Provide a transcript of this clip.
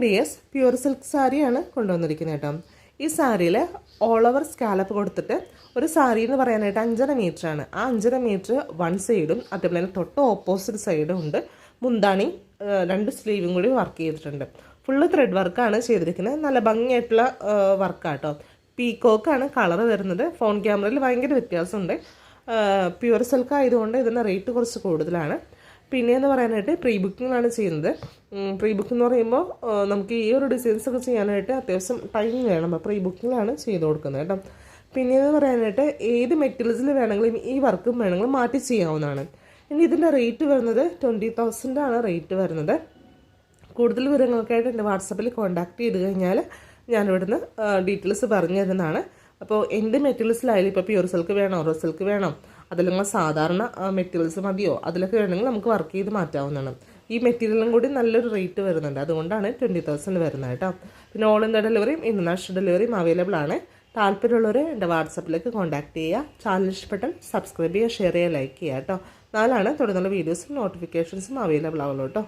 DS pure silk സാരിയാണ് കൊണ്ടുവന്നിരിക്കുന്നത് കേട്ടോ. ഈ സാരിയിൽ ഓൾ ഓവർ സ്കാലപ്പ് കൊടുത്തിട്ട് ഒരു സാരി എന്ന് പറയാനായിട്ട് 5.5 മീറ്ററാണ്. ആ 5.5 മീറ്റർ വൺ സൈഡും അതേപോലെ തന്നെ തൊട്ട് ഓപ്പോസിറ്റ് സൈഡും ഉണ്ട്. മുന്താണി 2 സ്ലീവും കൂടി വർക്ക് ചെയ്തിട്ടുണ്ട്. ഫുള്ള് ത്രെഡ് വർക്കാണ് ചെയ്തിരിക്കുന്നത്. നല്ല ഭംഗിയായിട്ടുള്ള വർക്കാട്ടോ. പീക്കോക്കാണ് കളർ വരുന്നത്. ഫോൺ ക്യാമറയിൽ ഭയങ്കര വ്യത്യാസമുണ്ട്. പ്യൂർ സിൽക്ക് ആയതുകൊണ്ട് ഇതിൻ്റെ റേറ്റ് കുറച്ച് കൂടുതലാണ്. പിന്നെയെന്ന് പറയാനായിട്ട് പ്രീ ബുക്കിങ്ങിലാണ് ചെയ്യുന്നത്. പ്രീ ബുക്കിംഗ് എന്ന് പറയുമ്പോൾ നമുക്ക് ഈ ഒരു ഡിസൈൻസൊക്കെ ചെയ്യാനായിട്ട് അത്യാവശ്യം ടൈം വേണം. അപ്പോൾ പ്രീ ബുക്കിങ്ങിലാണ് ചെയ്ത് കൊടുക്കുന്നത് കേട്ടോ. പിന്നെയെന്ന് പറയാനായിട്ട് ഏത് മെറ്റീരിയൽസിൽ വേണമെങ്കിലും ഈ വർക്കും വേണമെങ്കിലും മാറ്റി ചെയ്യാവുന്നതാണ്. ഇനി ഇതിൻ്റെ റേറ്റ് വരുന്നത് 20,000 ആണ് റേറ്റ് വരുന്നത്. കൂടുതൽ വിവരങ്ങൾക്കായിട്ട് എൻ്റെ വാട്സപ്പിൽ കോൺടാക്ട് ചെയ്ത് കഴിഞ്ഞാൽ ഞാനിവിടുന്ന് ഡീറ്റെയിൽസ് പറഞ്ഞു തരുന്നതാണ്. അപ്പോൾ എന്ത് മെറ്റീരിയൽസിലായാലും ഇപ്പോൾ പ്യൂർ സിൽക്ക് വേണോ, റോ സിൽക്ക് വേണോ, അതിലെങ്കിൽ സാധാരണ മെറ്റീരിയൽസ് മതിയോ, അതിലൊക്കെ വേണമെങ്കിൽ നമുക്ക് വർക്ക് ചെയ്ത് മാറ്റാവുന്നതാണ്. ഈ മെറ്റീരിയലും കൂടി നല്ലൊരു റേറ്റ് വരുന്നുണ്ട്. അതുകൊണ്ടാണ് 20,000 വരുന്നത് കേട്ടോ. പിന്നെ ഓൾ ഇന്ത്യ ഡെലിവറിയും ഇൻ്റർനാഷണൽ ഡെലിവറിയും അവൈലബിൾ ആണ്. താല്പര്യമുള്ളവർ എൻ്റെ വാട്സപ്പിലേക്ക് കോൺടാക്ട് ചെയ്യുക. ചാനൽ ഇഷ്ടപ്പെട്ടാൽ സബ്സ്ക്രൈബ് ചെയ്യുക, ഷെയർ ചെയ്യുക, ലൈക്ക് ചെയ്യുക കേട്ടോ. നാലാണ് തുടർന്നുള്ള വീഡിയോസും നോട്ടിഫിക്കേഷൻസും അവൈലബിൾ ആവുള്ളൂ കേട്ടോ.